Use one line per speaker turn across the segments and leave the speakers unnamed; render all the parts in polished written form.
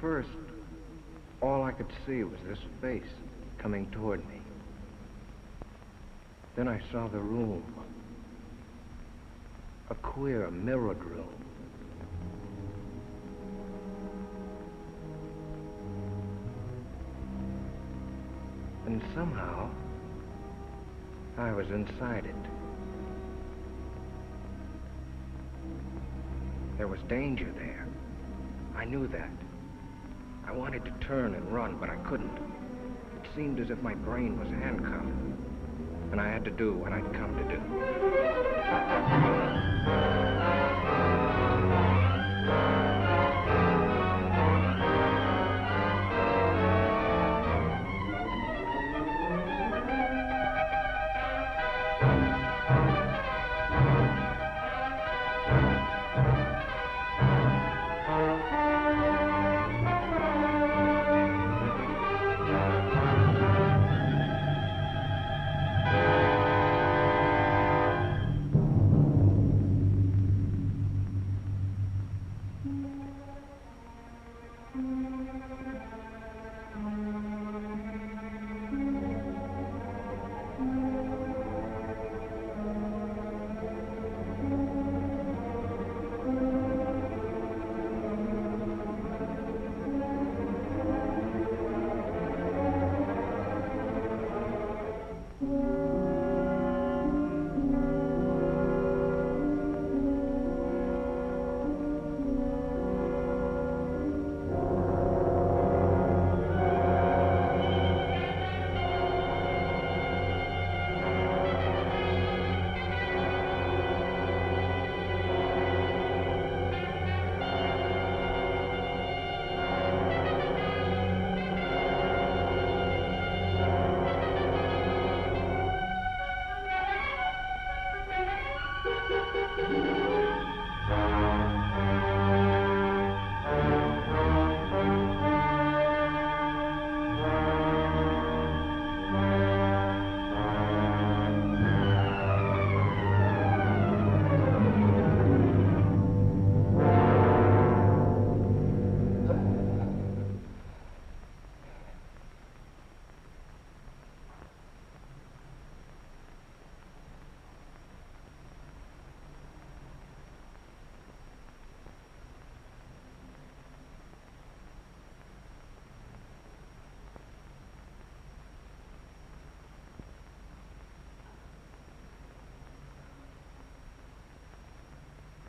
first, all I could see was this face coming toward me. Then I saw the room. A queer, mirrored room. And somehow, I was inside it. There was danger there. I knew that. I wanted to turn and run, but I couldn't. It seemed as if my brain was handcuffed, and I had to do what I'd come to do.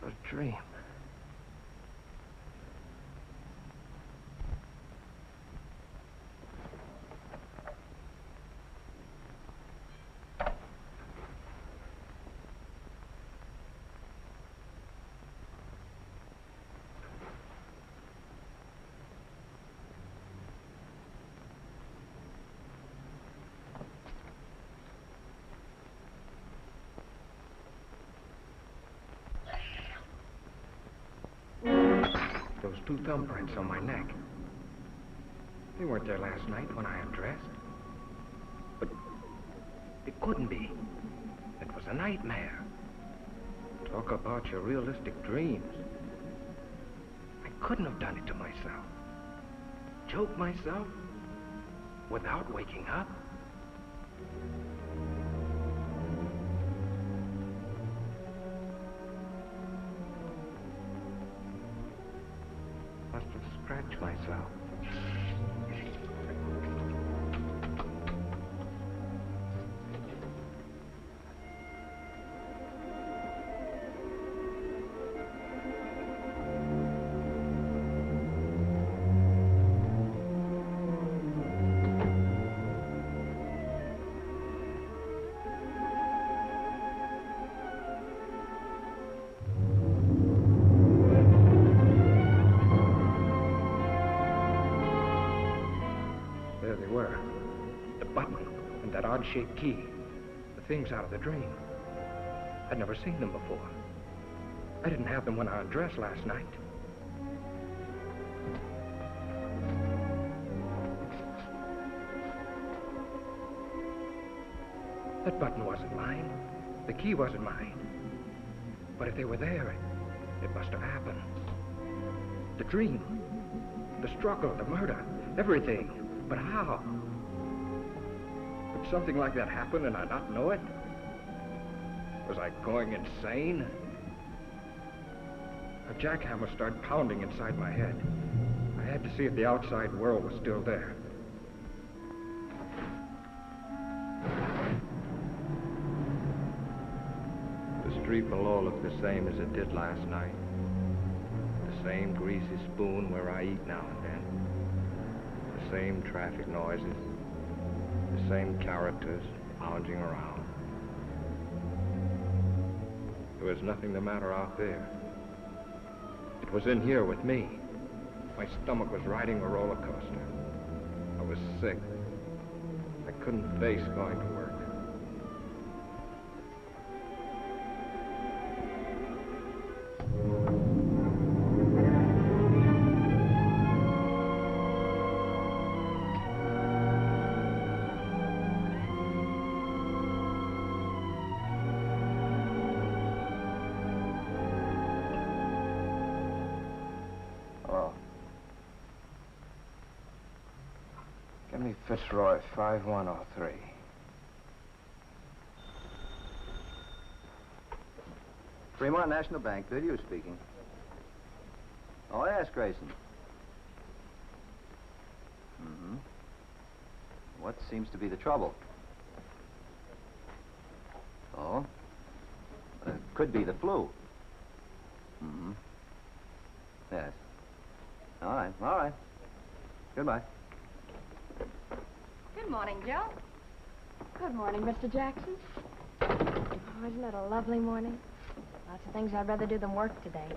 A dream. Those two thumbprints on my neck. They weren't there last night when I undressed. But it couldn't be. It was a nightmare. Talk about your realistic dreams. I couldn't have done it to myself. Choke myself without waking up. Must have scratched myself. There they were. The button and that odd-shaped key. The things out of the dream. I'd never seen them before. I didn't have them when I undressed last night. That button wasn't mine. The key wasn't mine. But if they were there, it must have happened. The dream the struggle, the murder, everything. But how? Could something like that happen and I not know it? Was I going insane? A jackhammer started pounding inside my head. I had to see if the outside world was still there. The street below looked the same as it did last night. The same greasy spoon where I eat now and then. The same traffic noises. The same characters lounging around. There was nothing the matter out there. It was in here with me. My stomach was riding a roller coaster. I was sick. I couldn't face going to work. Give me Fitzroy 5103.
Fremont National Bank, Video speaking. Oh, yes, Grayson. Mm-hmm. What seems to be the trouble? Oh? Could be the flu. Mm-hmm. Yes. All right, all right. Goodbye.
Good morning, Joe.
Good morning, Mr. Jackson. Oh, isn't it a lovely morning? Lots of things I'd rather do than work today.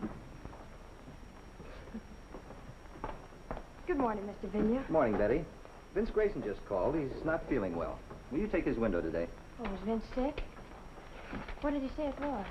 Good morning, Mr. Vigna.
Good morning, Betty. Vince Grayson just called. He's not feeling well. Will you take his window today?
Oh, was Vince sick? What did he say it was?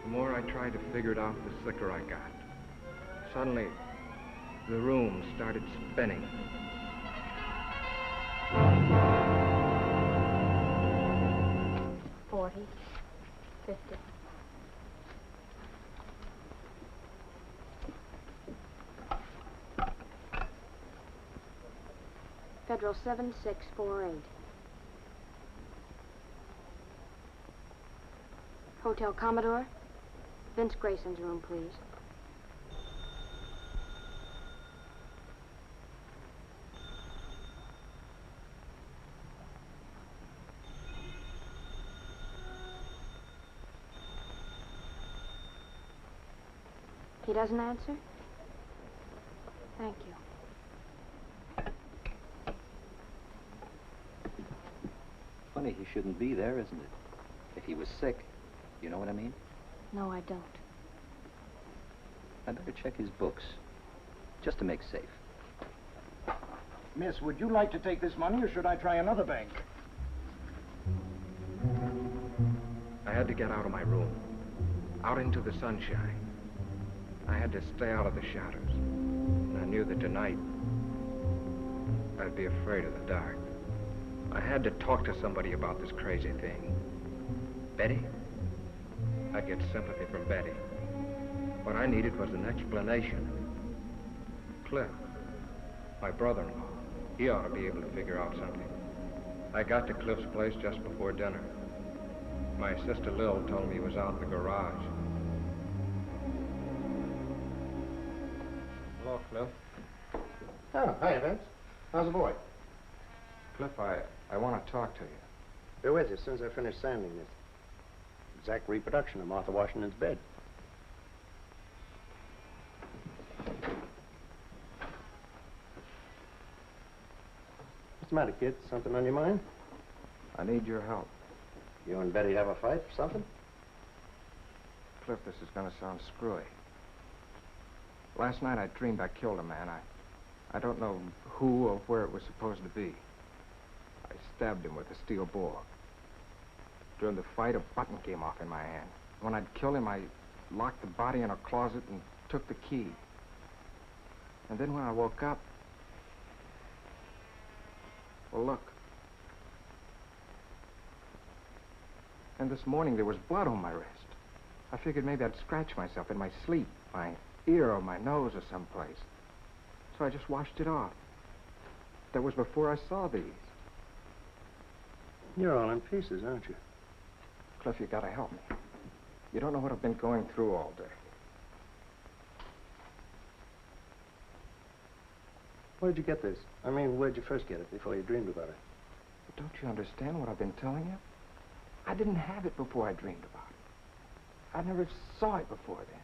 The more I tried to figure it out, the sicker I got. Suddenly, the room started spinning. $40, $50. Federal 7648. Hotel Commodore. Vince Grayson's room, please. He doesn't answer? Thank you.
Funny he shouldn't be there, isn't it? If he was sick, you know what I mean?
No, I don't.
I better check his books, just to make safe.
Miss, would you like to take this money, or should I try another bank?
I had to get out of my room, out into the sunshine. I had to stay out of the shadows. And I knew that tonight, I'd be afraid of the dark. I had to talk to somebody about this crazy thing. Betty? I'd get sympathy from Betty. What I needed was an explanation. Cliff, my brother-in-law, he ought to be able to figure out something. I got to Cliff's place just before dinner. My sister Lil told me he was out in the garage. Hello, Cliff.
Oh, hi, Vince. How's the boy?
Cliff, I want to talk to you.
Be with you as soon as I finish sanding this. Exact reproduction of Martha Washington's bed. What's the matter, kid? Something on your mind?
I need your help.
You and Betty have a fight or something?
Cliff, this is going to sound screwy. Last night I dreamed I killed a man. I don't know who or where it was supposed to be. I stabbed him with a steel bore. During the fight, a button came off in my hand. When I'd killed him, I locked the body in a closet and took the key. And then when I woke up... Well, look. And this morning there was blood on my wrist. I figured maybe I'd scratch myself in my sleep, my ear or my nose or someplace. So I just washed it off. That was before I saw these.
You're all in pieces, aren't you?
Cliff, you gotta help me. You don't know what I've been going through all day.
Where'd you get this? I mean, where'd you first get it before you dreamed about it?
But don't you understand what I've been telling you? I didn't have it before I dreamed about it. I never saw it before then.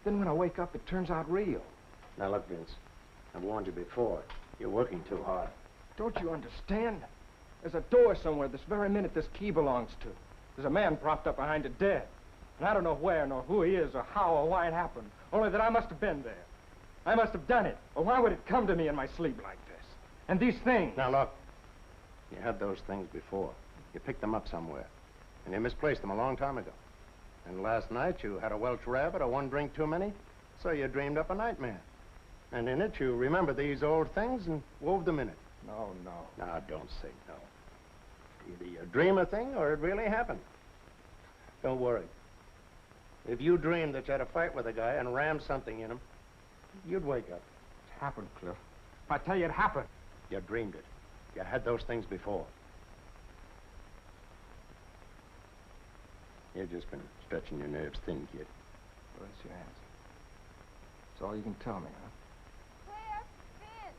Then when I wake up, it turns out real.
Now look, Vince, I've warned you before. You're working too hard.
Don't you understand? There's a door somewhere this very minute this key belongs to. There's a man propped up behind it dead. And I don't know where, nor who he is, or how, or why it happened. Only that I must have been there. I must have done it. Or why would it come to me in my sleep like this? And these things...
Now look, you had those things before. You picked them up somewhere. And you misplaced them a long time ago. And last night you had a Welsh rabbit or one drink too many, so you dreamed up a nightmare. And in it you remember these old things and wove them in it.
No.
Now, don't say no. Either you dream a thing or it really happened. Don't worry. If you dreamed that you had a fight with a guy and rammed something in him, you'd wake up.
It happened, Cliff. If I tell you it happened.
You dreamed it. You had those things before. You've just been stretching your nerves thin, kid.
Well, that's your answer. That's all you can tell me, huh?
Cliff, Vince,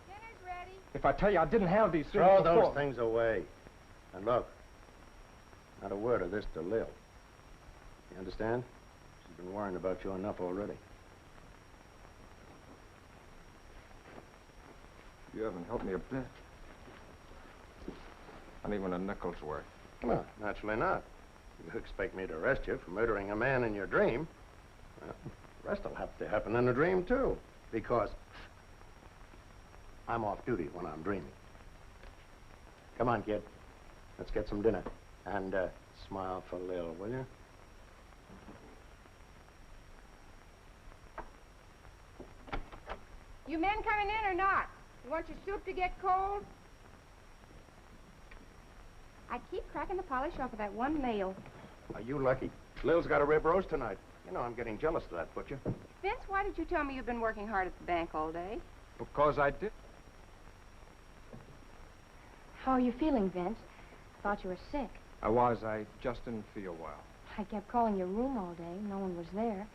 dinner's ready.
If I tell you I didn't have these things
Throw
before...
those things away. And look, not a word of this to Lil. You understand? She's been worrying about you enough already.
You haven't helped me a bit. Not even a nickel's worth.
Well, naturally not. You expect me to arrest you for murdering a man in your dream? Well, the rest will have to happen in a dream, too. Because I'm off duty when I'm dreaming. Come on, kid. Let's get some dinner. And, smile for Lil, will you?
You men coming in or not? You want your soup to get cold? I keep cracking the polish off of that one nail.
Are you lucky? Lil's got a rib roast tonight. You know I'm getting jealous of that butcher.
Vince, why did you tell me you've been working hard at the bank all day?
Because I did.
How are you feeling, Vince? Thought you were sick.
I was. I just didn't feel well.
I kept calling your room all day. No one was there.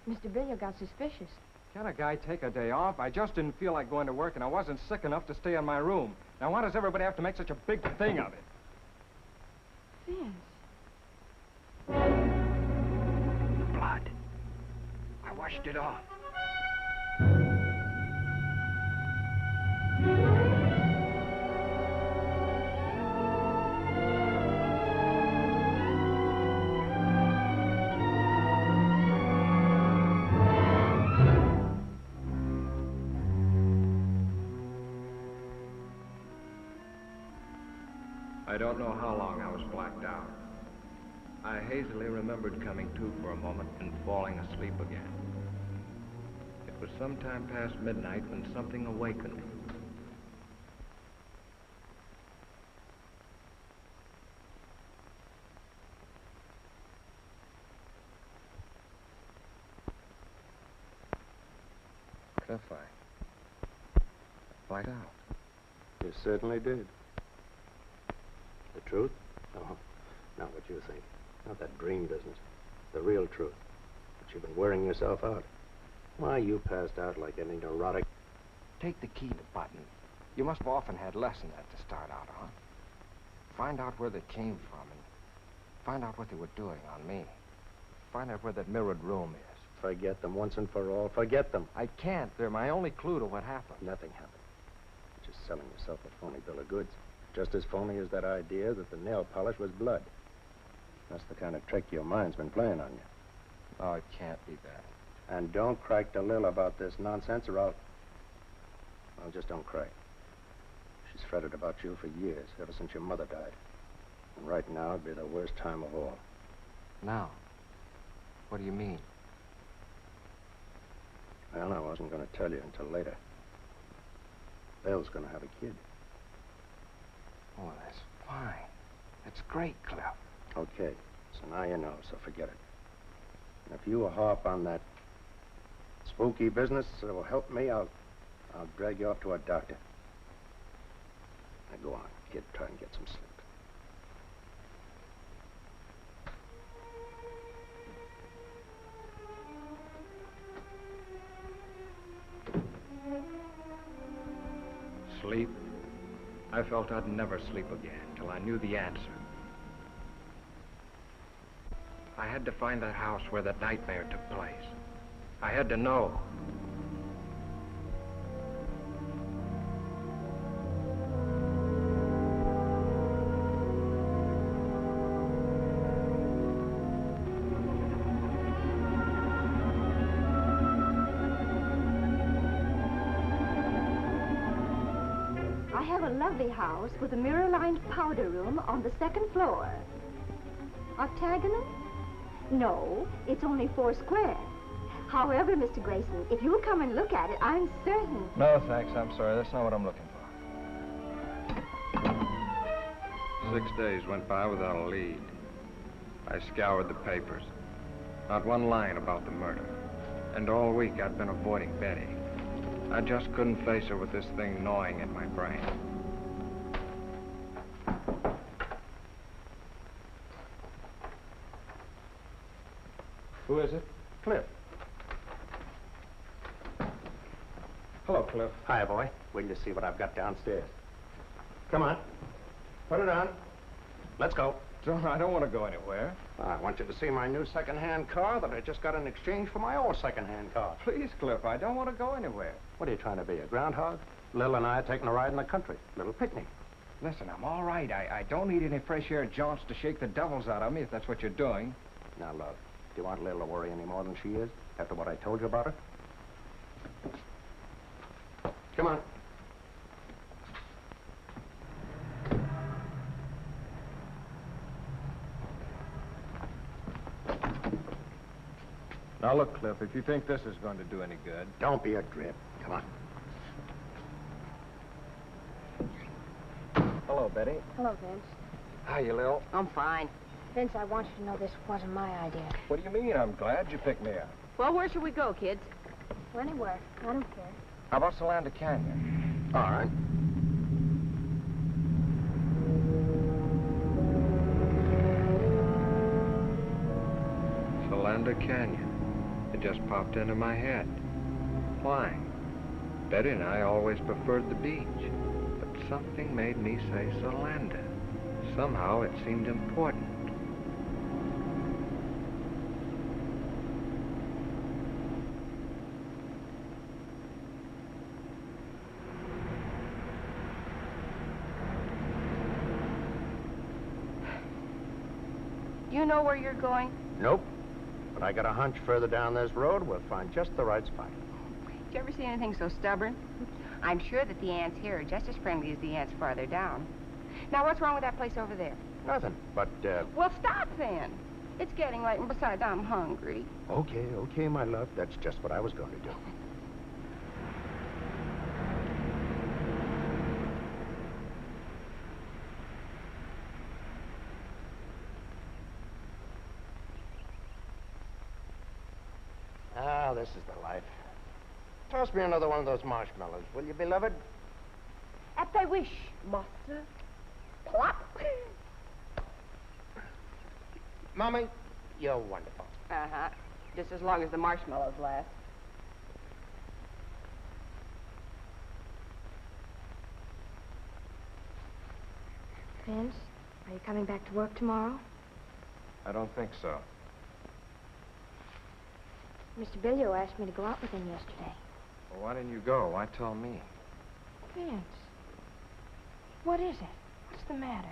Mr. Billiard got suspicious.
Can't a guy take a day off? I just didn't feel like going to work, and I wasn't sick enough to stay in my room. Now, why does everybody have to make such a big thing of it?
Vince.
Blood. I washed it off. I don't know how long I was blacked out. I hazily remembered coming to for a moment and falling asleep again. It was sometime past midnight when something awakened me. Cliff, I blacked out.
You certainly did. The truth? Oh, not what you think. Not that dream business. The real truth. But you've been wearing yourself out. Why, you passed out like any neurotic.
Take the key to button. You must have often had less than that to start out on. Find out where they came from and find out what they were doing on me. Find out where that mirrored room is.
Forget them once and for all. Forget them.
I can't. They're my only clue to what happened.
Nothing happened. You're just selling yourself a phony bill of goods. Just as phony as that idea that the nail polish was blood. That's the kind of trick your mind's been playing on you.
Oh, it can't be that.
And don't crack to Lil about this nonsense or I'll... Well, just don't cry. She's fretted about you for years, ever since your mother died. And right now it'd be the worst time of all.
Now? What do you mean?
Well, I wasn't going to tell you until later. Bill's going to have a kid.
Oh, that's fine. That's great, Cliff.
Okay, so now you know, so forget it. And if you harp on that spooky business that will help me, I'll drag you off to a doctor. Now go on, kid, try and get some sleep.
Sleep? I felt I'd never sleep again till I knew the answer. I had to find that house where that nightmare took place. I had to know.
I have a lovely house with a mirror-lined powder room on the second floor. Octagonal? No, it's only 4 square. However, Mr. Grayson, if you'll come and look at it, I'm certain...
No, thanks. I'm sorry. That's not what I'm looking for. 6 days went by without a lead. I scoured the papers. Not one line about the murder. And all week I'd been avoiding Betty. I just couldn't face her with this thing gnawing at my brain. Who is it?
Cliff.
Hello, Cliff.
Hi, boy. Wait till you see what I've got downstairs. Come on. Put it on. Let's go.
John, I don't want to go anywhere.
I want you to see my new second-hand car that I just got in exchange for my old second-hand car.
Please, Cliff, I don't want to go anywhere.
What are you trying to be, a groundhog? Lil and I are taking a ride in the country. Little picnic.
Listen, I'm all right. I don't need any fresh air jaunts to shake the devils out of me, if that's what you're doing.
Now, look, do you want Lil to worry any more than she is after what I told you about her? Come on.
Now, look, Cliff, if you think this is going to do any good...
Don't be a drip. Come on.
Hello, Betty.
Hello, Vince.
Hiya, Lil.
I'm fine.
Vince, I want you to know this wasn't my idea.
What do you mean? I'm glad you picked me up.
Well, where should we go, kids?
Well, anywhere. I don't care.
How about Solanda Canyon?
All right.
Solanda Canyon. It just popped into my head. Why? Betty and I always preferred the beach, but something made me say Solanda. Somehow it seemed important.
Do you know where you're going?
Nope. But I got a hunch further down this road, we'll find just the right spot.
Did you ever see anything so stubborn? I'm sure that the ants here are just as friendly as the ants farther down. Now, what's wrong with that place over there?
Nothing, but,
Well, stop then. It's getting late, and besides, I'm hungry.
Okay, my love. That's just what I was going to do. Ah, this is the life. Toss me another one of those marshmallows, will you, beloved?
At thy wish, master. Plop.
Mommy, you're wonderful.
Uh-huh. Just as long as the marshmallows last.
Vince, are you coming back to work tomorrow?
I don't think so.
Mr. Billio asked me to go out with him yesterday.
Well, why didn't you go? Why tell me?
Vince, what is it? What's the matter?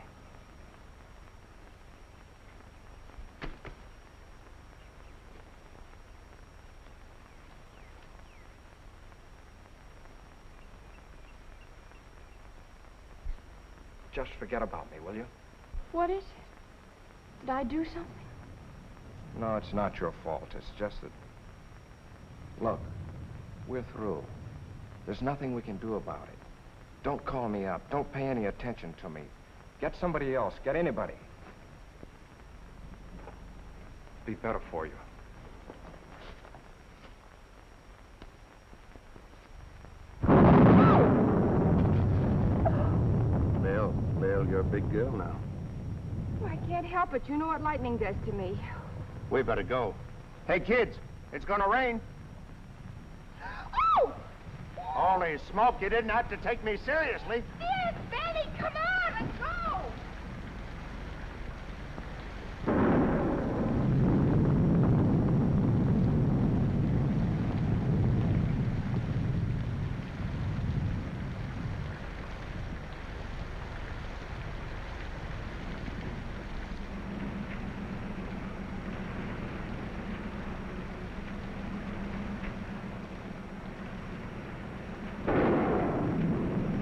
Just forget about me, will you?
What is it? Did I do something?
No, it's not your fault. It's just that... Look, we're through. There's nothing we can do about it. Don't call me up. Don't pay any attention to me. Get somebody else. Get anybody. Be better for you.
Bill, you're a big girl now.
I can't help it. You know what lightning does to me.
We better go. Hey, kids, it's gonna rain.
Oh!
Holy smoke, you didn't have to take me seriously.
Yes, Benny, come on, let's go!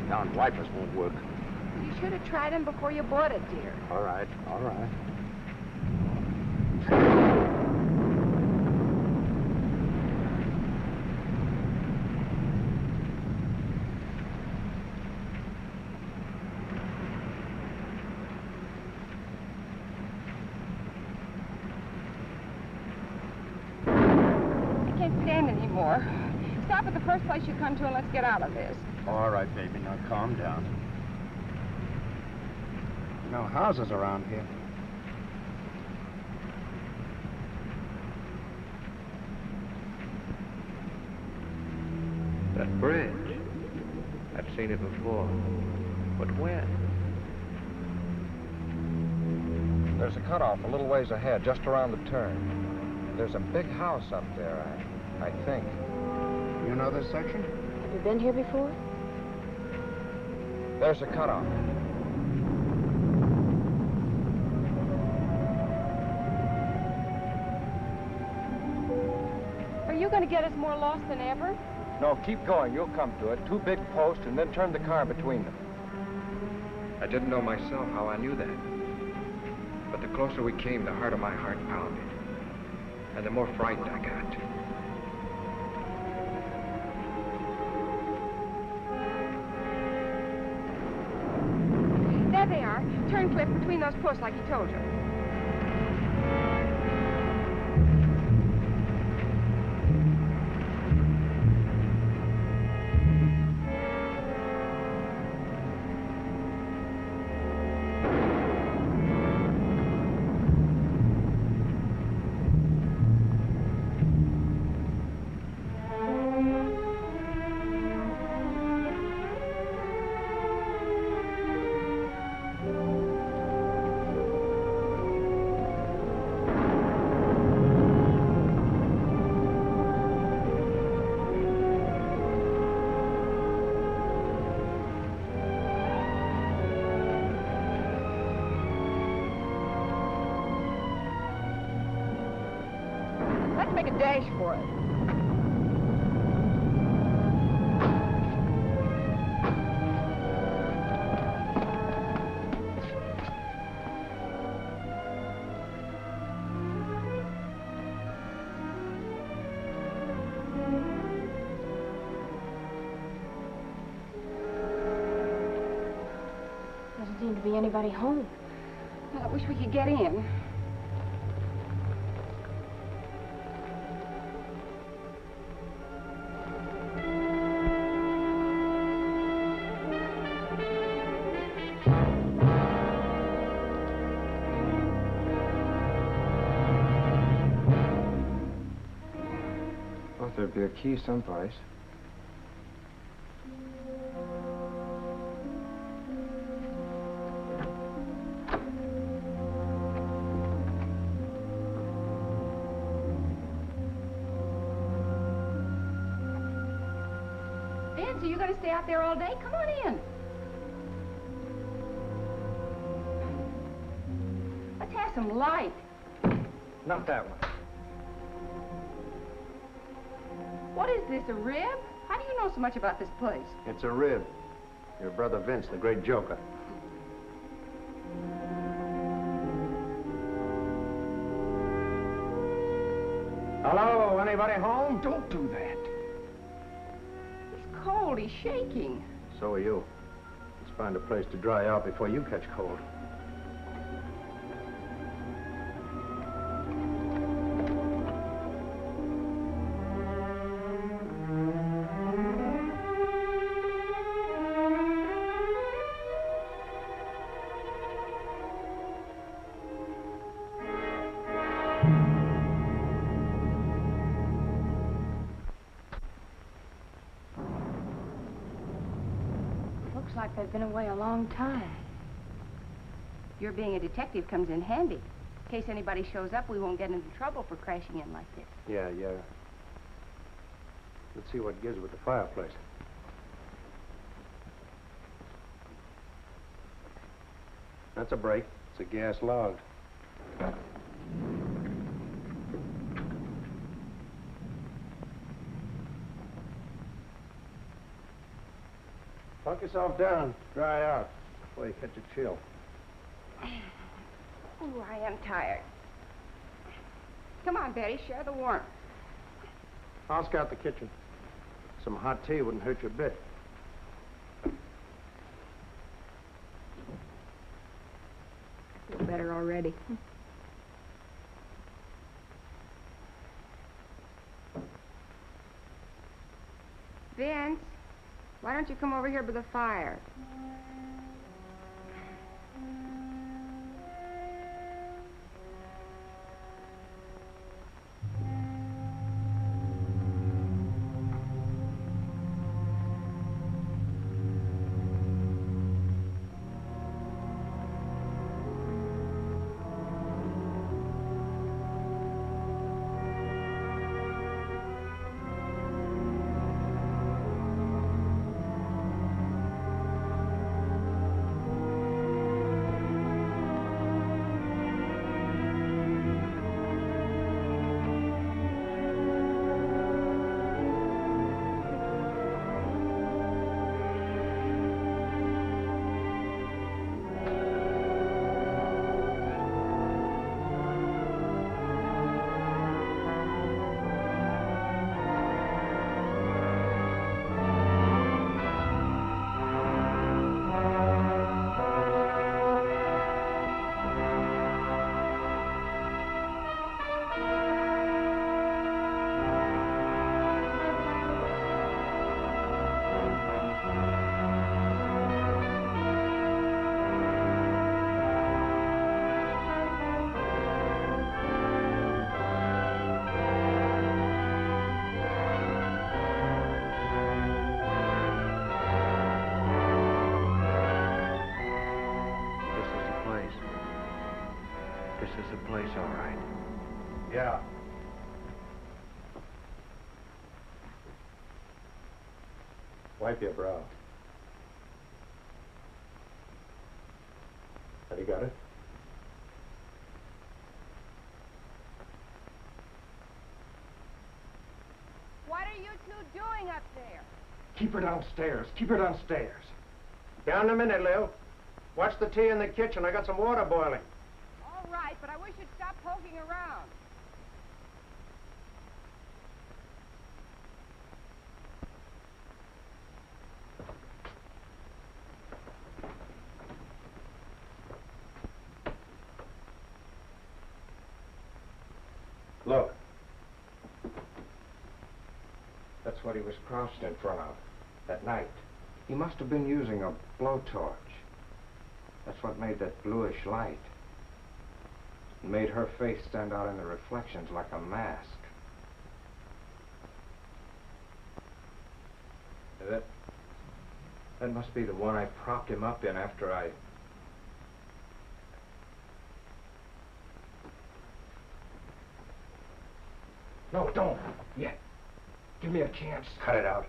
Darn wipers won't work.
You should have tried them before you bought it, dear.
All right, all right.
I can't stand anymore. Stop at the first place you come to and let's get out of this.
All right, baby, now calm down. No houses around here.
That bridge. I've seen it before. But when? There's a cutoff a little ways ahead, just around the turn. There's a big house up there, I think.
You know this section?
Have you been here before?
There's a cutoff.
Are you going to get us more lost than ever?
No, keep going. You'll come to it. 2 big posts, and then turn the car between them. I didn't know myself how I knew that. But the closer we came, the harder my heart pounded. And the more frightened I got.
There they are. Turn, Cliff, between those posts like he told you. Let's make a dash for it.
Doesn't seem to be anybody home.
Well, I wish we could get in.
Thought there'd be a key someplace.
Ben, so you're going to stay out there all day? Come on in. Let's have some light.
Not that one.
What is this, a rib? How do you know so much about this place?
It's a rib. Your brother Vince, the great joker. Hello, anybody home?
Don't do that.
He's cold. He's shaking.
So are you. Let's find a place to dry out before you catch cold.
Looks like they've been away a long time.
Your being a detective comes in handy. In case anybody shows up, we won't get into trouble for crashing in like this.
Yeah. Let's see what gives with the fireplace. That's a break. It's a gas log. Plunk yourself down. Dry out before you catch a chill.
Ooh, I am tired. Come on, Betty, share the warmth.
I'll scout the kitchen. Some hot tea wouldn't hurt you a bit.
Feel better already. Vince, why don't you come over here by the fire?
This is the place, all right.
Yeah. Wipe your brow. Have you got it?
What are you two doing up there?
Keep her downstairs. Keep her downstairs.
Down in a minute, Lil. Watch the tea in the kitchen. I got some water boiling.
All right, but I wish you'd stop poking around.
Look. That's what he was crouched in front of that night. He must have been using a blowtorch. That's what made that bluish light. It made her face stand out in the reflections like a mask. That must be the one I propped him up in after I... No, don't. Yet. Give me a chance.
Cut it out.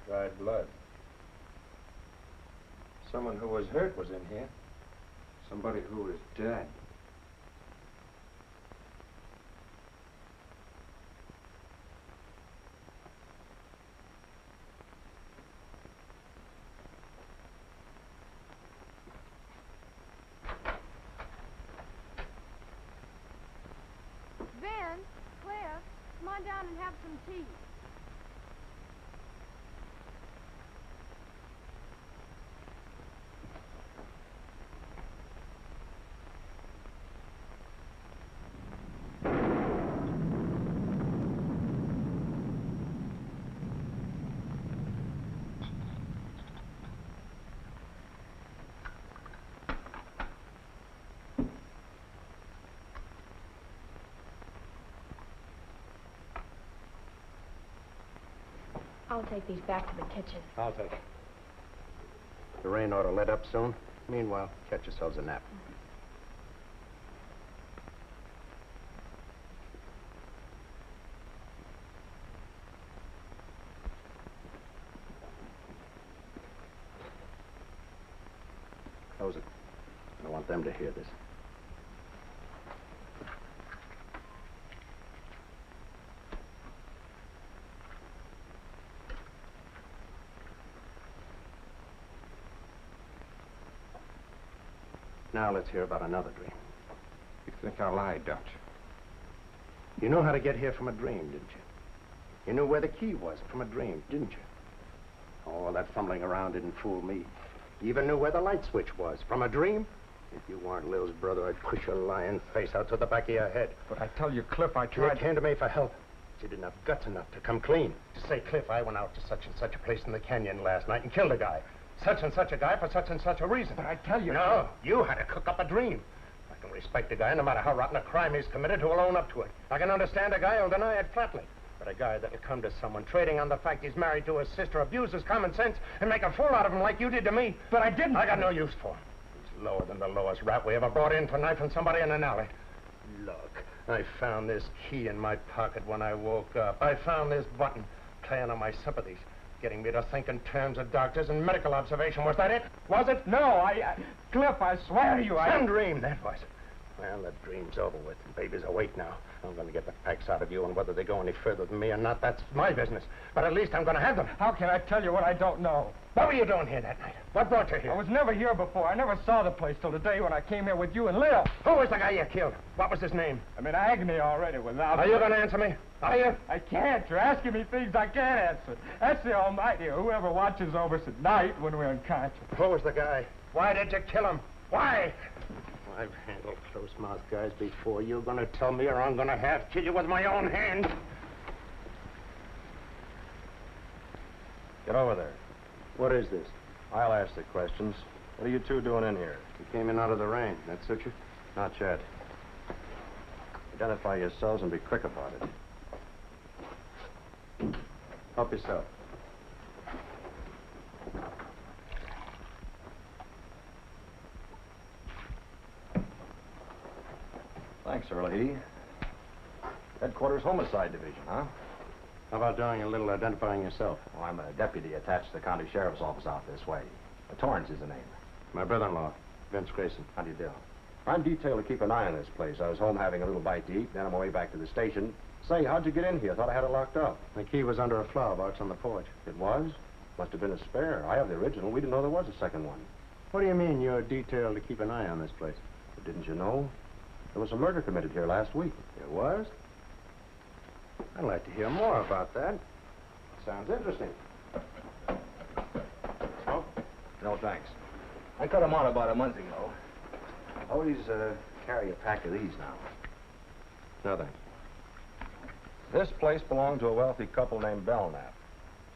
Dried blood. Someone who was hurt was in here.
Somebody who was dead.
on down and have some tea. I'll take these back to the kitchen.
I'll take it. The rain ought to let up soon. Meanwhile, catch yourselves a nap. Close it. I don't want them to hear this. Now let's hear about another dream.
You think I lied, don't you?
You know how to get here from a dream, didn't you? You knew where the key was from a dream, didn't you? Oh, that fumbling around didn't fool me. You even knew where the light switch was from a dream. If you weren't Lil's brother, I'd push your lying face out to the back of your head.
But I tell you, Cliff, I
You
tried...
came to me for help. But you didn't have guts enough to come clean. To say, Cliff, I went out to such and such a place in the canyon last night and killed a guy. Such and such a guy for such and such a reason.
But I tell you...
No, you had to cook up a dream. I can respect a guy, no matter how rotten a crime he's committed, who'll own up to it. I can understand a guy who'll deny it flatly. But a guy that'll come to someone trading on the fact he's married to his sister, abuse his common sense, and make a fool out of him like you did to me.
But I didn't...
I got no use for him. He's lower than the lowest rat we ever brought in for knifing somebody in an alley. Look, I found this key in my pocket when I woke up. I found this button, playing on my sympathies. Getting me to think in terms of doctors and medical observation. Was that it? Was it?
No, Cliff, I swear to you,
Some dream, that was. Well, the dream's over with. The baby's awake now. I'm going to get the facts out of you, and whether they go any further than me or not, that's my business. But at least I'm going to have them.
How can I tell you what I don't know?
What were you doing here that night? What brought you here?
I was never here before. I never saw the place till today when I came here with you and Lil.
Who was the guy you killed? What was his name?
I'm in agony already without...
Are you going to answer me? Are you?
I can't. You're asking me things I can't answer. That's the Almighty, or whoever watches over us at night when we're unconscious.
Who was the guy? Why did you kill him? Why? I've handled close-mouthed guys before. You're going to tell me, or I'm going to have kill you with my own hand.
Get over there.
What is this?
I'll ask the questions. What are you two doing in here?
You came in out of the rain. That suit you?
Not yet. Identify yourselves and be quick about it.
Help yourself.
Thanks, sir, lady. Headquarters Homicide Division, huh?
How about doing a little identifying yourself?
Well, I'm a deputy attached to the county sheriff's office out this way. Torrance is the name.
My brother-in-law, Vince Grayson.
How do you do? I'm detailed to keep an eye on this place. I was home having a little bite to eat, then on my way back to the station. Say, how'd you get in here? Thought I had it locked up.
The key was under a flower box on the porch.
It was? Must have been a spare. I have the original. We didn't know there was a second one.
What do you mean you're detailed to keep an eye on this place?
But didn't you know? There was a murder committed here last week.
There was? I'd like to hear more about that. Sounds interesting.
Oh? No, thanks. I cut them out about a month ago. Always carry a pack of these now.
No, thanks.
This place belonged to a wealthy couple named Belknap.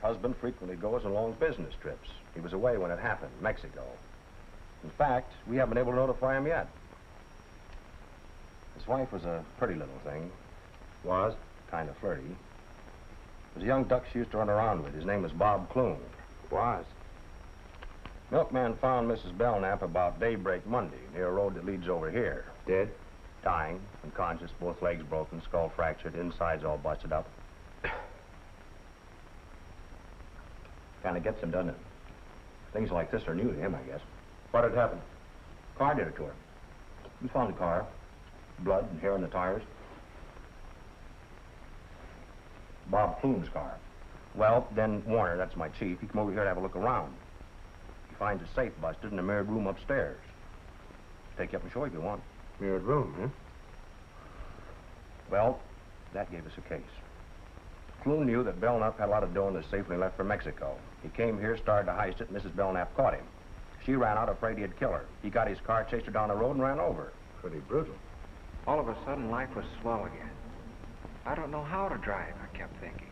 Husband frequently goes on long business trips. He was away when it happened, Mexico. In fact, we haven't been able to notify him yet. His wife was a pretty little thing. Was kind of flirty. Was a young duck she used to run around with. His name was Bob Clune.
Was?
Milkman found Mrs. Belknap about daybreak Monday near a road that leads over here.
Dead?
Dying, unconscious, both legs broken, skull fractured, insides all busted up. Kind of gets him, doesn't it? Things like this are new to him, I guess.
What had happened?
Car did it to her. We found the car. Blood and hair on the tires. Bob Clune's car. Well, then Warner, that's my chief, he come over here to have a look around. He finds a safe busted in a mirrored room upstairs. Take you up and show you if you want.
Mirrored room, huh?
Well, that gave us a case. Clune knew that Belknap had a lot of dough in the safe when he left for Mexico. He came here, started to heist it, and Mrs. Belknap caught him. She ran out afraid he'd kill her. He got his car, chased her down the road, and ran over her.
Pretty brutal. All of a sudden, life was swell again. I don't know how to drive, I kept thinking.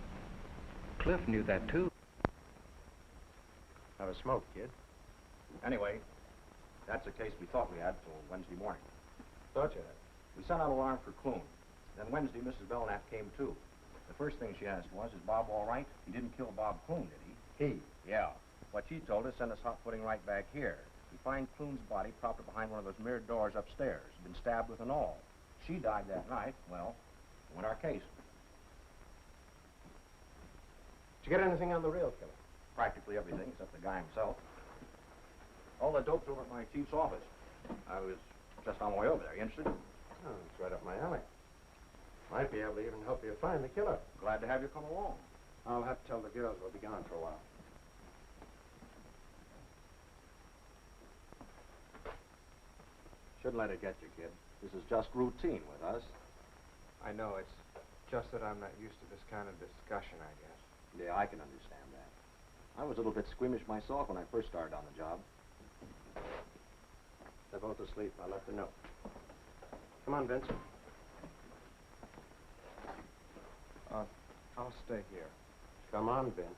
Cliff knew that, too.
Have a smoke, kid.
Anyway, that's the case we thought we had till Wednesday morning.
Thought you had.
We sent out an alarm for Clune. Then Wednesday, Mrs. Belknap came, too. The first thing she asked was, is Bob all right? He didn't kill Bob Clune, did he?
He?
Yeah. What she told us sent us hot footing right back here. We find Clune's body propped up behind one of those mirrored doors upstairs. Been stabbed with an awl. She died that night. Well, win our case.
Did you get anything on the real killer?
Practically everything except the guy himself. All the dope's over at my chief's office. I was just on my way over there. You interested?
Oh, it's right up my alley. Might be able to even help you find the killer.
Glad to have you come along.
I'll have to tell the girls we'll be gone for a while.
Shouldn't let it get you, kid. This is just routine with us.
I know, it's just that I'm not used to this kind of discussion, I guess.
Yeah, I can understand that. I was a little bit squeamish myself when I first started on the job.
They're both asleep. I left a note. Come on, Vince.
I'll stay here.
Come on, Vince.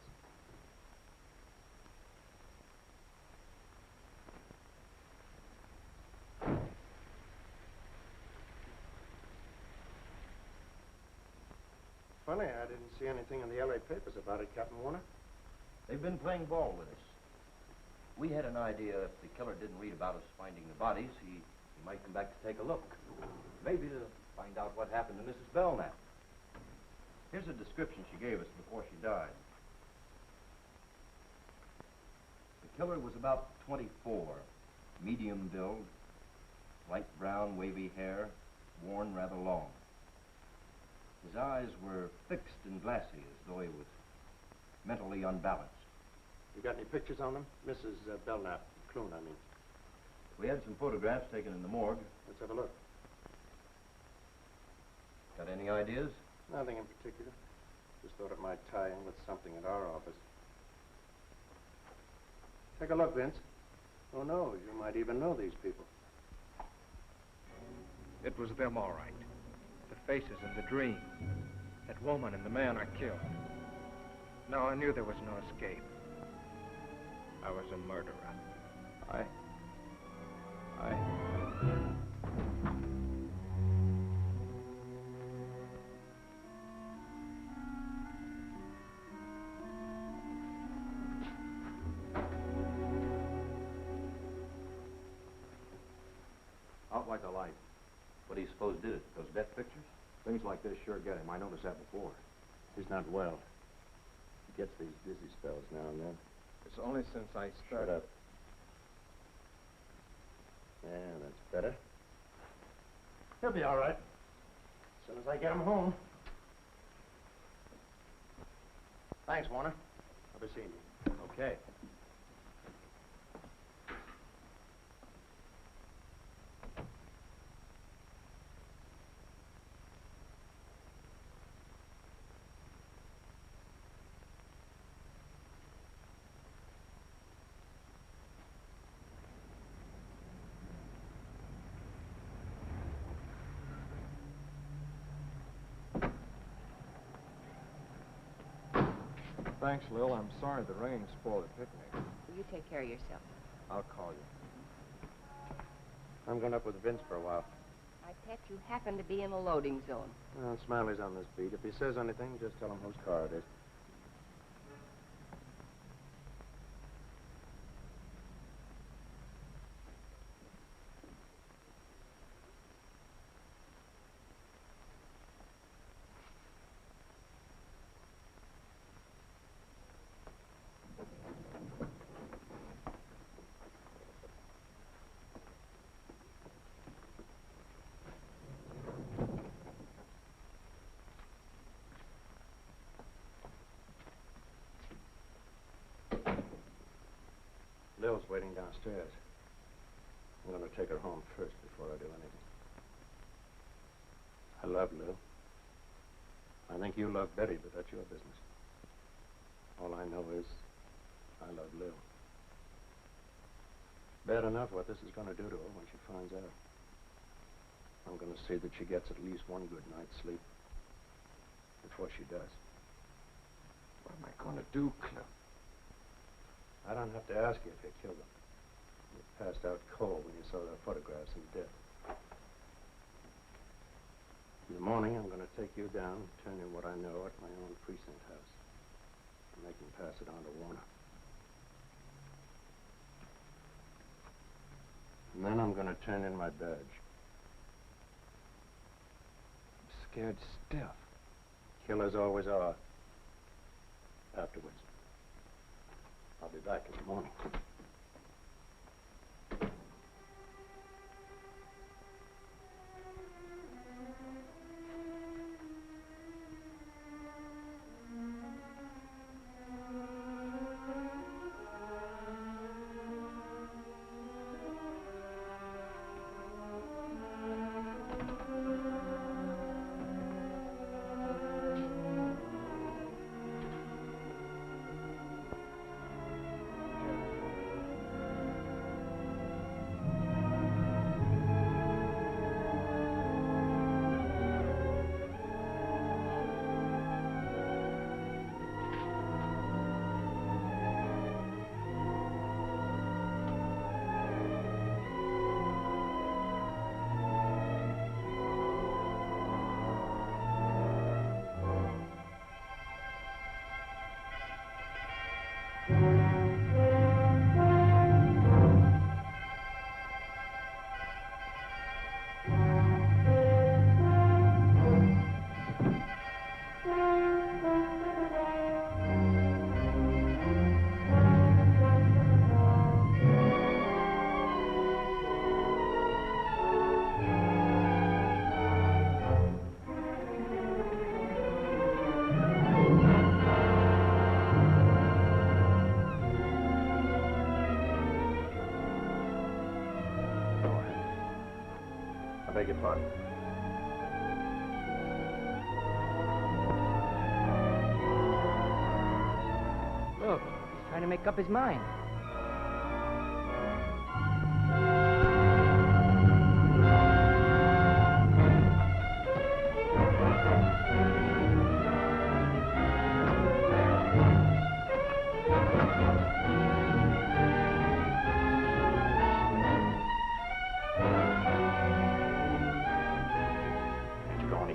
Funny, I didn't see anything in the LA papers about it, Captain Warner.
They've been playing ball with us. We had an idea if the killer didn't read about us finding the bodies, he might come back to take a look. Maybe to find out what happened to Mrs. Belknap. Here's a description she gave us before she died. The killer was about 24, medium build, light brown, wavy hair, worn rather long. His eyes were fixed and glassy, as though he was mentally unbalanced.
You got any pictures on them? Mrs. Belknap, Clune, I mean.
We had some photographs taken in the morgue.
Let's have a look.
Got any ideas?
Nothing in particular. Just thought it might tie in with something at our office. Take a look, Vince. Who knows? You might even know these people.
It was them, all right. The faces and the dreams. That woman and the man I killed. Now I knew there was no escape. I was a murderer.
Out like a light.
What do you suppose did it? Those death pictures?
Things like this sure get him. I noticed that before.
He's not well. He gets these dizzy spells now and then.
It's only since I
Shut
started.
up. Yeah, that's better. He'll be all right. As soon as I get him home. Thanks, Warner. I'll be seeing you.
Okay.
Thanks, Lil. I'm sorry the rain spoiled the picnic.
Will you take care of yourself?
I'll call you.
I'm going up with Vince for a while.
I bet you happen to be in the loading zone.
Well, Smiley's on this beat. If he says anything, just tell him whose car it is. Lil's waiting downstairs. I'm going to take her home first before I do anything. I love Lil. I I think you love Betty, but that's your business. All I know is I love Lil. Bad enough what this is going to do to her when she finds out. I'm going to see that she gets at least one good night's sleep before she does.
What am I going to do, Cliff?
I don't have to ask you if you killed them. You passed out cold when you saw their photographs and dead. In the morning, I'm going to take you down and turn in what I know at my own precinct house. And make him pass it on to Warner. And then I'm going to turn in my badge.
I'm scared stiff.
Killers always are. Afterwards. I'll be back in the morning. I beg your pardon.
Look, he's trying to make up his mind.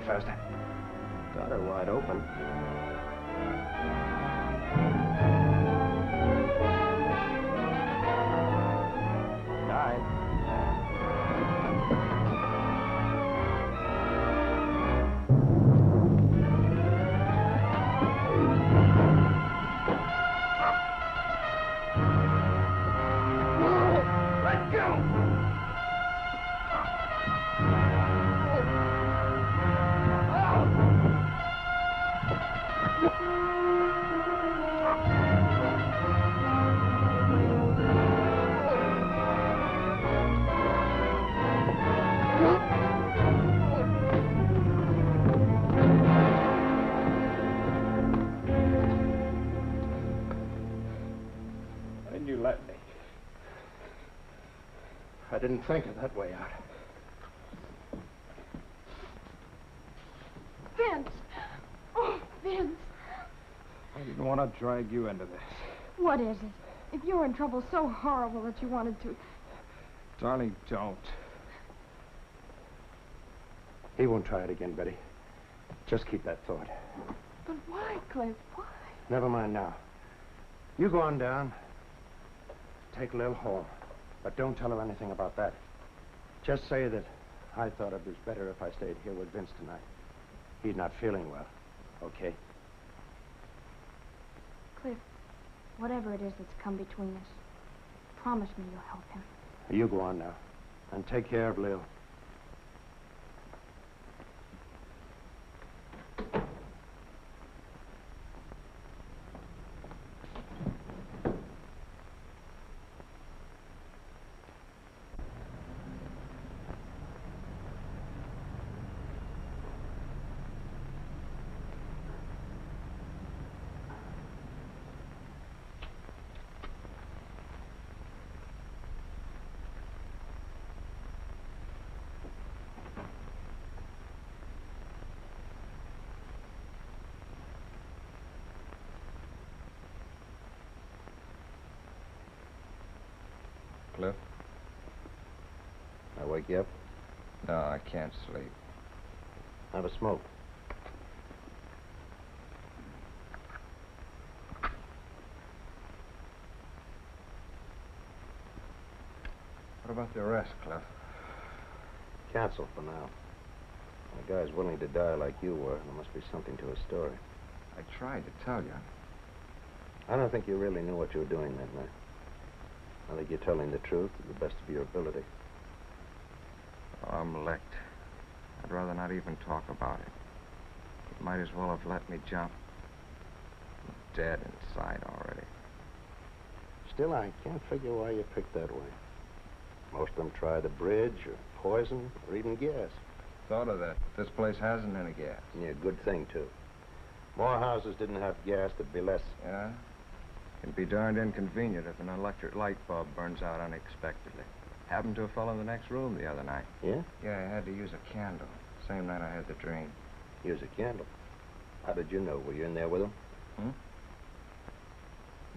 Faster. Got her wide open. Died. Let go!
You let me.
I didn't think of that way out.
Vince! Oh, Vince!
I didn't want to drag you into this.
What is it? If you're in trouble so horrible that you wanted to...
Darling, don't.
He won't try it again, Betty. Just keep that thought.
But why, Cliff? Why?
Never mind now. You go on down. Take Lil home. But don't tell her anything about that. Just say that I thought it was better if I stayed here with Vince tonight. He's not feeling well. Okay?
Cliff, whatever it is that's come between us, promise me you'll help him.
You go on now. And take care of Lil. wake you up?
No, I can't sleep.
Have a smoke.
What about the arrest, Cliff?
Cancel for now. A guy's willing to die like you were. There must be something to his story.
I tried to tell you.
I don't think you really knew what you were doing that night. I think you're telling the truth to the best of your ability.
Oh, I'm licked. I'd rather not even talk about it. You might as well have let me jump. I'm dead inside already.
Still, I can't figure why you picked that way. Most of them try the bridge, or poison, or even gas.
Thought of that. This place hasn't any gas.
Yeah, good thing, too. More houses didn't have gas, there'd be less.
Yeah? It'd be darned inconvenient if an electric light bulb burns out unexpectedly. Happened to a fellow in the next room the other night.
Yeah?
Yeah, I had to use a candle. Same night I had the dream.
Use a candle. How did you know? Were you in there with him?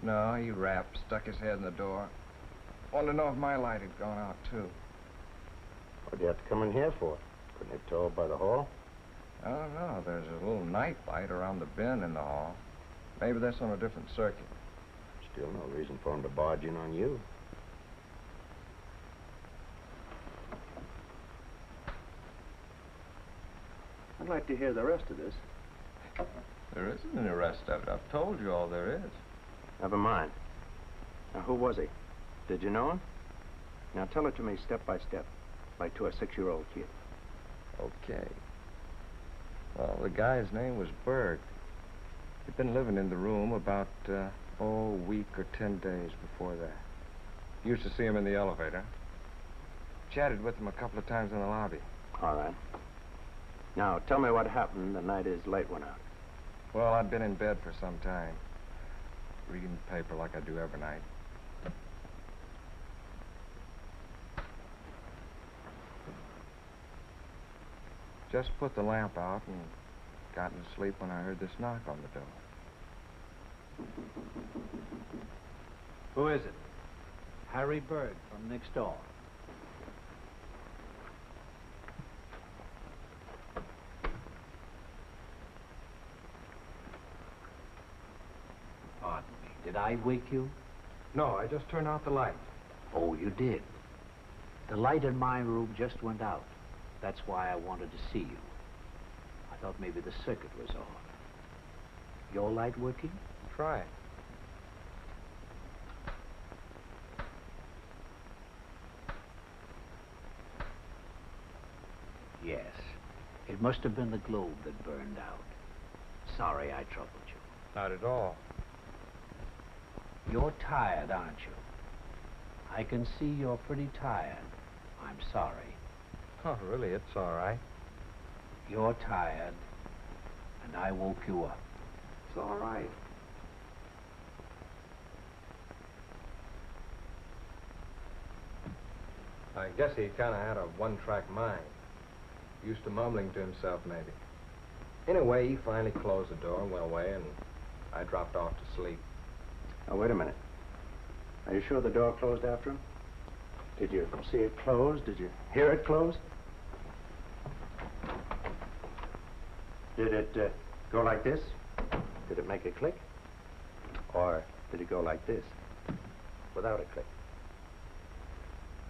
No, he rapped, stuck his head in the door. Wanted to know if my light had gone out, too.
What'd you have to come in here for? Couldn't you tell by the hall?
I don't know. There's a little night light around the bin in the hall. Maybe that's on a different circuit.
Still no reason for him to barge in on you.
I'd like to hear the rest of this.
There isn't any rest of it. I've told you all there is.
Never mind. Now, who was he? Did you know him? Now, tell it to me step by step, like to a 6-year-old kid.
Okay. Well, the guy's name was Berg. He'd been living in the room about, a week or 10 days before that. Used to see him in the elevator. Chatted with him a couple of times in the lobby.
All right. Now, tell me what happened the night his light went out.
Well, I'd been in bed for some time, reading the paper like I do every night. Just put the lamp out and got to sleep when I heard this knock on the door.
Who is it? Harry Berg from next door. Pardon me. Did I wake you?
No, I just turned out the light.
Oh, you did. The light in my room just went out. That's why I wanted to see you. I thought maybe the circuit was off. Your light working?
Try it.
Yes. It must have been the globe that burned out. Sorry I troubled you.
Not at all.
You're tired, aren't you? I can see you're pretty tired. I'm sorry.
Oh, really, it's all right.
You're tired, and I woke you up.
It's all right. I guess he kind of had a one-track mind. Used to mumbling to himself, maybe. Anyway, he finally closed the door and went away, and I dropped off to sleep.
Now, wait a minute. Are you sure the door closed after him? Did you see it close? Did you hear it close? Did it go like this? Did it make a click? Or did it go like this, without a click?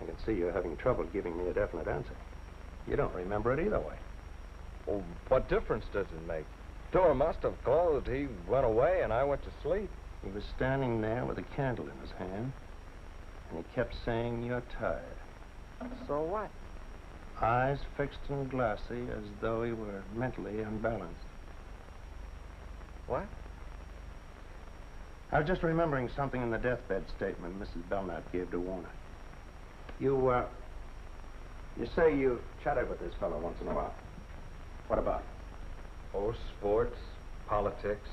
I can see you're having trouble giving me a definite answer. You don't remember it either way.
Well, what difference does it make? Door must have closed. He went away, and I went to sleep.
He was standing there with a candle in his hand, and he kept saying, "You're tired."
So what?
Eyes fixed and glassy, as though he were mentally unbalanced.
What?
I was just remembering something in the deathbed statement Mrs. Belknap gave to Warner. You say you chatted with this fellow once in a while. What about?
Oh, sports, politics.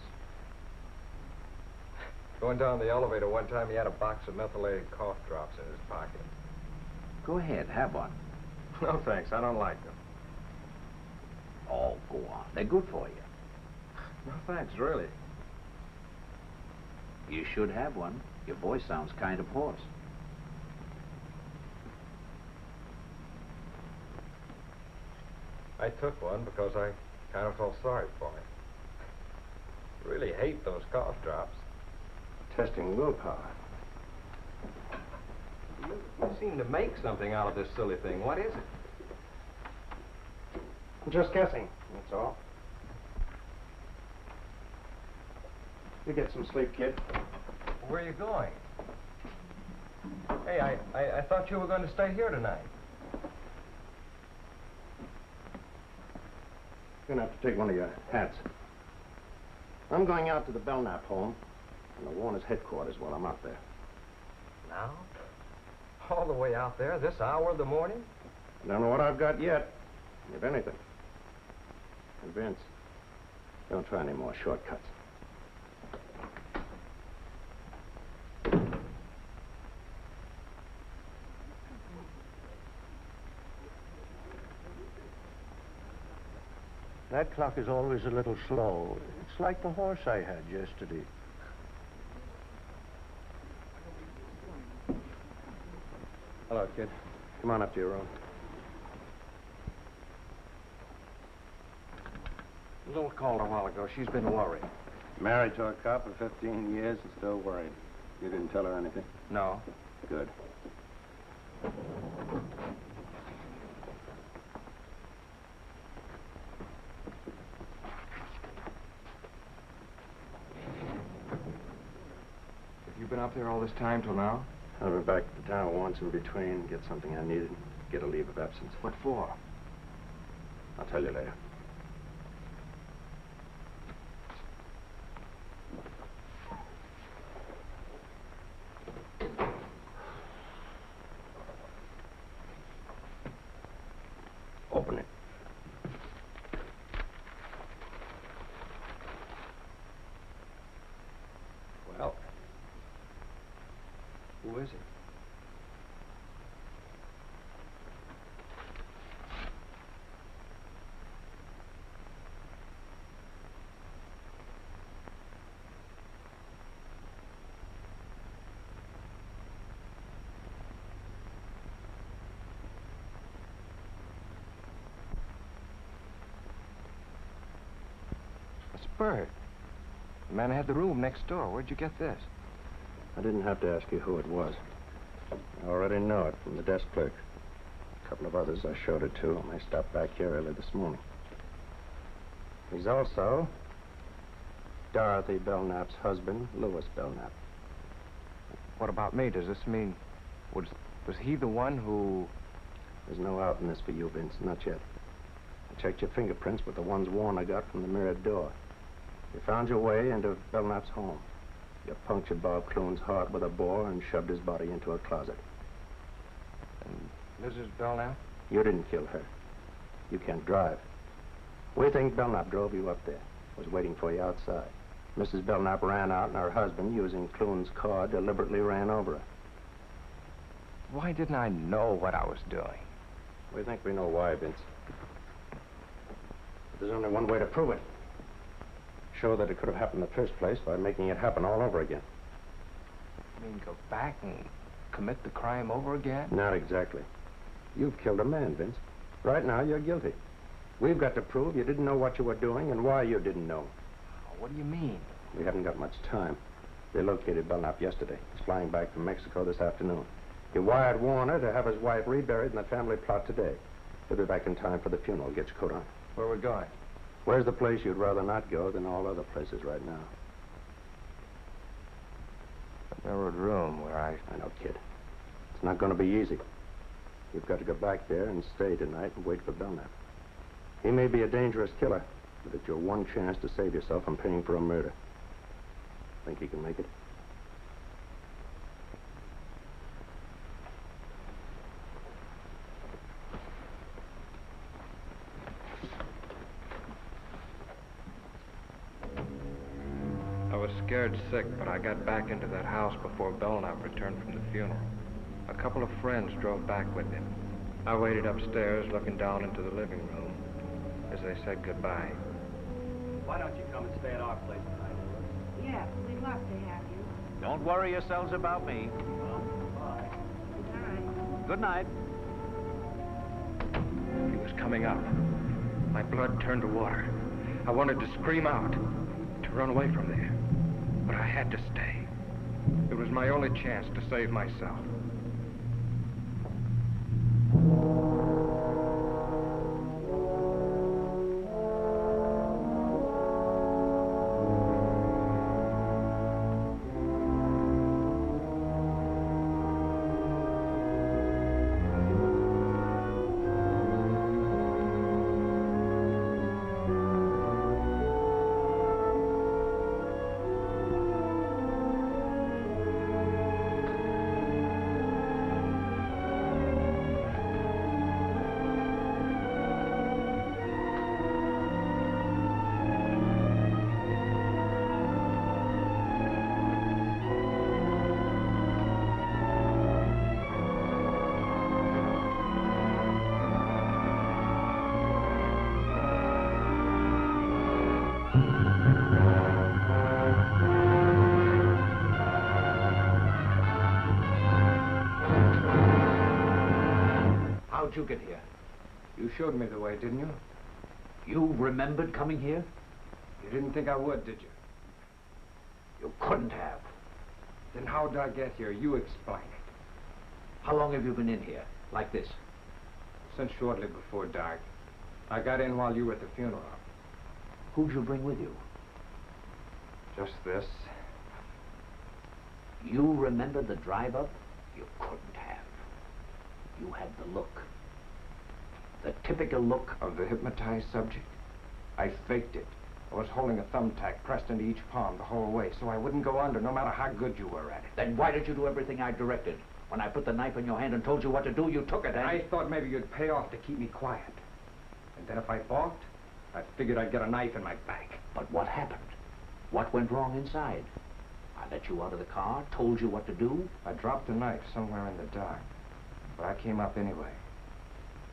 Going down the elevator one time, he had a box of methylated cough drops in his pocket.
Go ahead, have one.
No, thanks. I don't like them.
Oh, go on. They're good for you.
No, thanks, really.
You should have one. Your voice sounds kind of hoarse.
I took one because I kind of felt sorry for him. Really hate those cough drops.
Testing willpower.
You seem to make something out of this silly thing. What is it?
I'm just guessing, that's all. You get some sleep, kid.
Where are you going? Hey, I thought you were going to stay here tonight.
You're gonna have to take one of your hats. I'm going out to the Belknap home and the Warner's headquarters while I'm out there.
Now? All the way out there, this hour of the morning?
I don't know what I've got yet, if anything. And Vince, don't try any more shortcuts.
That clock is always a little slow. It's like the horse I had yesterday.
Hello, kid. Come on up to your room.
Lil called a while ago. She's been worried.
Married to a cop for 15 years and still worried. You didn't tell her anything?
No.
Good.
You've been up there all this time till now?
I'll be back to town once in between, get something I needed, get a leave of absence.
What for?
I'll tell you later. Open it.
Well, who is it? It's Bert. The man who had the room next door. Where'd you get this?
I didn't have to ask you who it was. I already know it from the desk clerk. A couple of others I showed it to when I stopped back here early this morning. He's also Dorothy Belknap's husband, Louis Belknap.
What about me? Does this mean... Was he the one who...
There's no out in this for you, Vince. Not yet. I checked your fingerprints with the ones Warner got from the mirrored door. You found your way into Belknap's home. You punctured Bob Clune's heart with a bore and shoved his body into a closet.
And Mrs. Belknap?
You didn't kill her. You can't drive. We think Belknap drove you up there. Was waiting for you outside. Mrs. Belknap ran out and her husband, using Clune's car, deliberately ran over her.
Why didn't I know what I was doing?
We think we know why, Vince. But there's only one way to prove it. Show that it could have happened in the first place by making it happen all over again.
You mean go back and commit the crime over again?
Not exactly. You've killed a man, Vince. Right now, you're guilty. We've got to prove you didn't know what you were doing and why you didn't know.
What do you mean?
We haven't got much time. They located Belknap yesterday. He's flying back from Mexico this afternoon. He wired Warner to have his wife reburied in the family plot today. He'll be back in time for the funeral. Get your coat on.
Where are we going?
Where's the place you'd rather not go than all other places right now?
The mirrored room where I
know, kid. It's not going to be easy. You've got to go back there and stay tonight and wait for Belknap. He may be a dangerous killer, but it's your one chance to save yourself from paying for a murder. Think he can make it?
I was scared sick, but I got back into that house before Belknap returned from the funeral. A couple of friends drove back with him. I waited upstairs, looking down into the living room as they said goodbye.
Why don't you come and stay at our place tonight, Louis?
Yeah, we'd love to have you.
Don't worry yourselves about me.
Well, bye.
Good night.
Good night.
He was coming up. My blood turned to water. I wanted to scream out, to run away from there. But I had to stay. It was my only chance to save myself.
How'd you get here?
You showed me the way, didn't you?
You remembered coming here?
You didn't think I would, did you?
You couldn't have.
Then how did I get here? You explain it.
How long have you been in here, like this?
Since shortly before dark. I got in while you were at the funeral.
Who'd you bring with you?
Just this.
You remember the drive-up? You couldn't have. You had the look. The typical look
Of the hypnotized subject? I faked it. I was holding a thumbtack pressed into each palm the whole way, so I wouldn't go under, no matter how good you were at it.
Then why did you do everything I directed? When I put the knife in your hand and told you what to do, you took it, and...
I thought maybe you'd pay off to keep me quiet. And then if I balked, I figured I'd get a knife in my back.
But what happened? What went wrong inside? I let you out of the car, told you what to do.
I dropped the knife somewhere in the dark, but I came up anyway.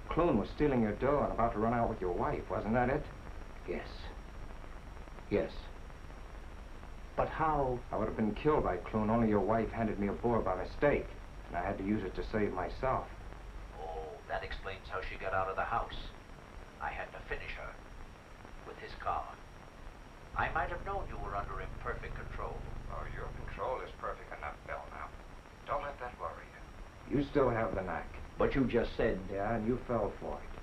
Clune was stealing your dough and about to run out with your wife, wasn't that it?
Yes. Yes. But how...
I would have been killed by Clune, only your wife handed me a boar by mistake, and I had to use it to save myself.
Oh, that explains how she got out of the house. I had to finish her with his car. I might have known you were under imperfect control.
Oh, your control is perfect enough, Bill, now. Don't let that worry you. You still have the knack.
But you just said...
Yeah, and you fell for it.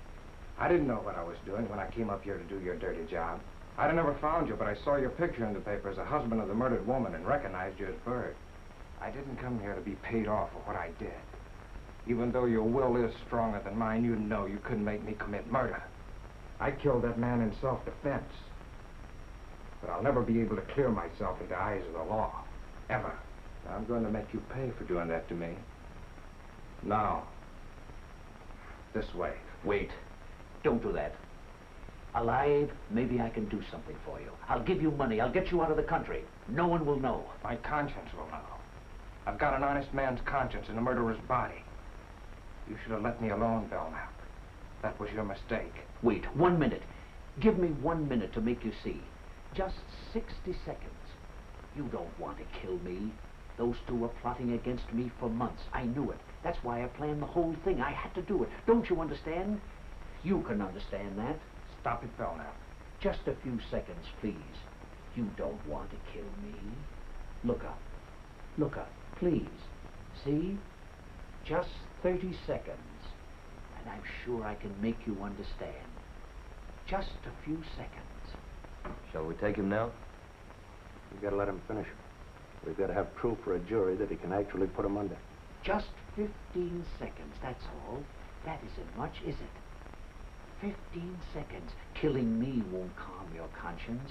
I didn't know what I was doing when I came up here to do your dirty job. I'd have never found you, but I saw your picture in the paper as a husband of the murdered woman and recognized you as Bird. I didn't come here to be paid off for what I did. Even though your will is stronger than mine, you know you couldn't make me commit murder. I killed that man in self-defense. But I'll never be able to clear myself in the eyes of the law. Ever. I'm going to make you pay for doing that to me. Now. This way.
Wait. Don't do that. Alive, maybe I can do something for you. I'll give you money. I'll get you out of the country. No one will know.
My conscience will know. I've got an honest man's conscience in a murderer's body. You should have let me alone, Belknap. That was your mistake.
Wait, 1 minute. Give me 1 minute to make you see. Just 60 seconds. You don't want to kill me. Those two were plotting against me for months. I knew it. That's why I planned the whole thing. I had to do it. Don't you understand? You can understand that.
Stop it, Belknap.
Just a few seconds, please. You don't want to kill me. Look up. Look up, please. See? Just 30 seconds. And I'm sure I can make you understand. Just a few seconds.
Shall we take him now?
We've got to let him finish. We've got to have proof for a jury that he can actually put him under.
Just 15 seconds, that's all. That isn't much, is it? 15 seconds. Killing me won't calm your conscience.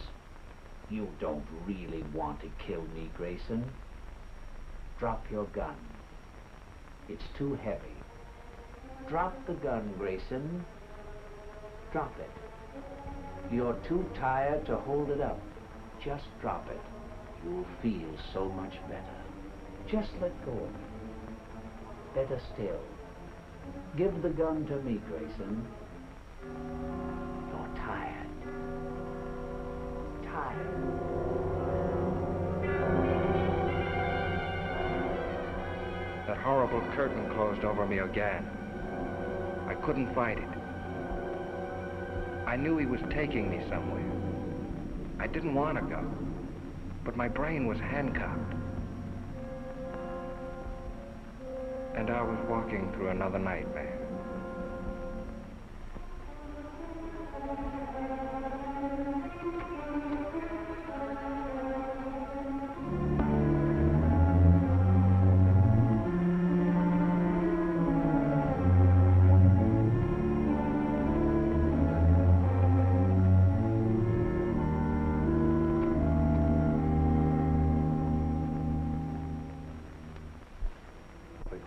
You don't really want to kill me, Grayson. Drop your gun. It's too heavy. Drop the gun, Grayson. Drop it. You're too tired to hold it up. Just drop it. You'll feel so much better. Just let go of it. Better still. Give the gun to me, Grayson. You're tired. Tired.
That horrible curtain closed over me again. I couldn't fight it. I knew he was taking me somewhere. I didn't want to go, but my brain was handcuffed. And I was walking through another nightmare.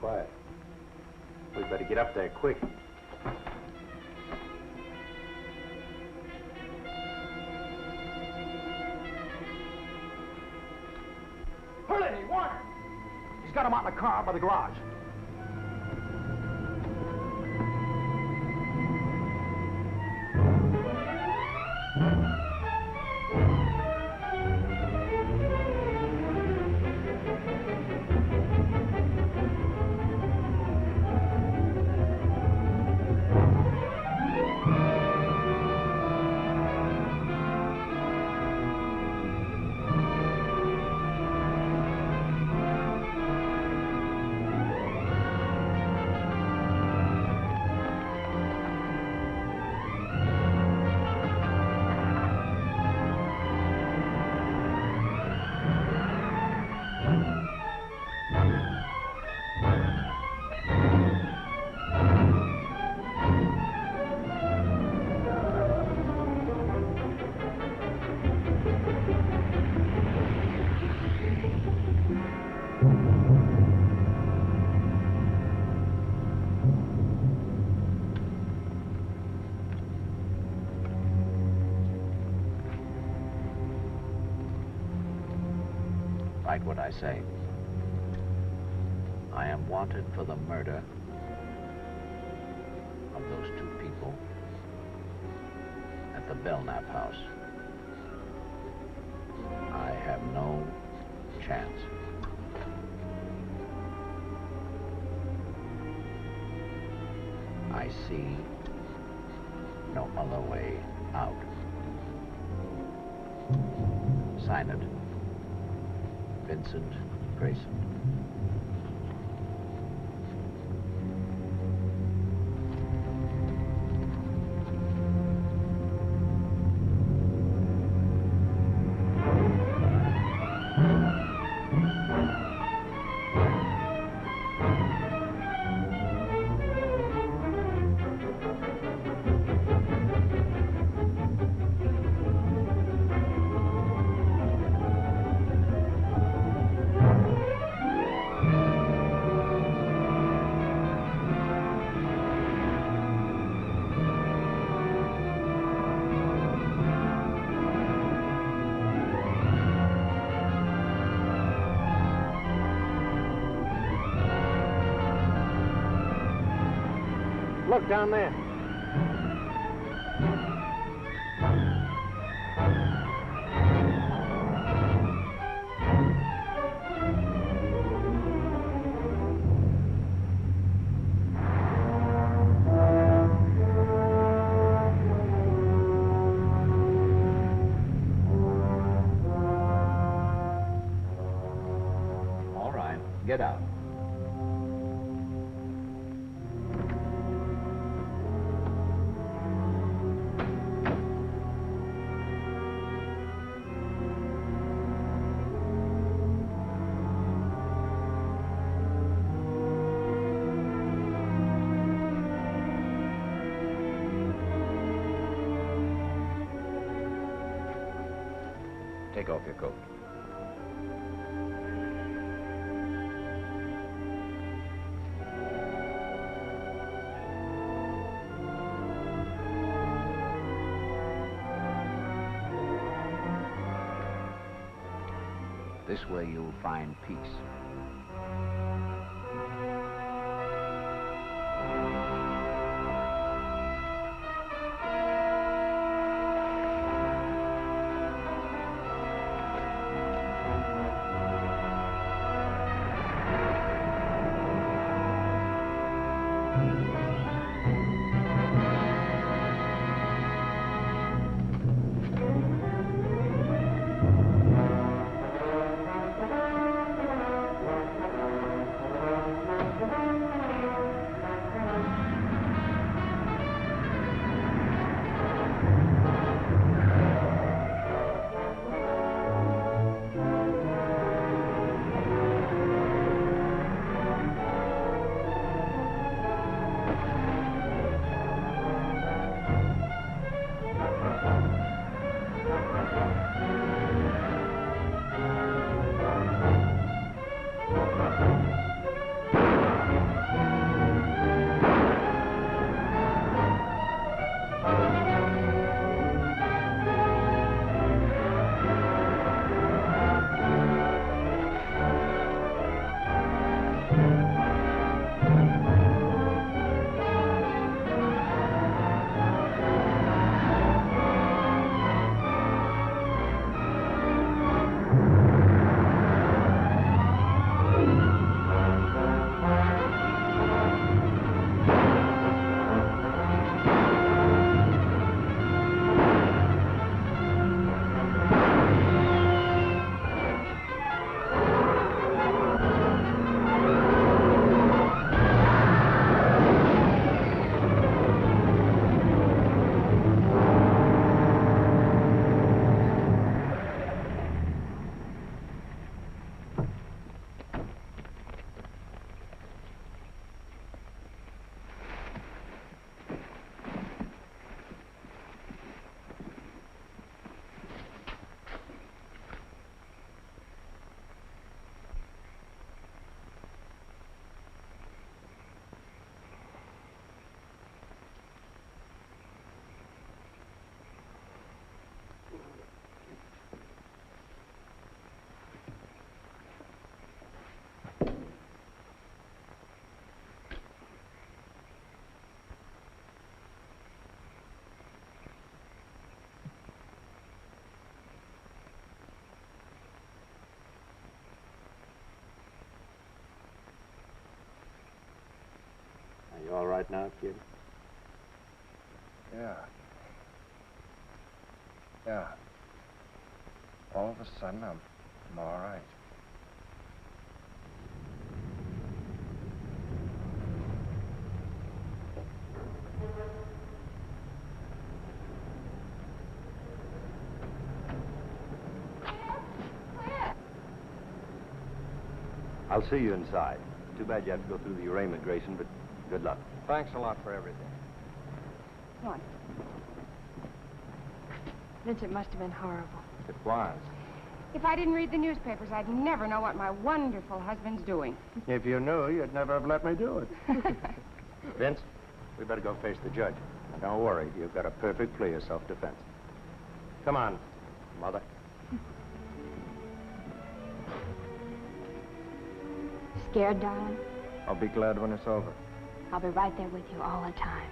Quiet. We better get up there quick.
Hurley, Warner! He's got him out in the car by the garage.
Write what I say. I am wanted for the murder of those two people at the Belknap house. I have no chance. I see no other way out. Sign it. Vincent Grayson.
Look down there.
All right, get out.
Take off your coat.
This way you'll find peace.
right now, kid?
Yeah. Yeah. All of a sudden, I'm all right.
I'll see you inside. Too bad you have to go through the arraignment, Grayson, but good luck.
Thanks a lot for everything.
What? Vince, it must have been horrible.
It was.
If I didn't read the newspapers, I'd never know what my wonderful husband's doing.
If you knew, you'd never have let me do it. Vince, we better go face the judge. Don't worry, you've got a perfect plea of self-defense. Come on, Mother.
Scared, darling?
I'll be glad when it's over.
I'll be right there with you all the time.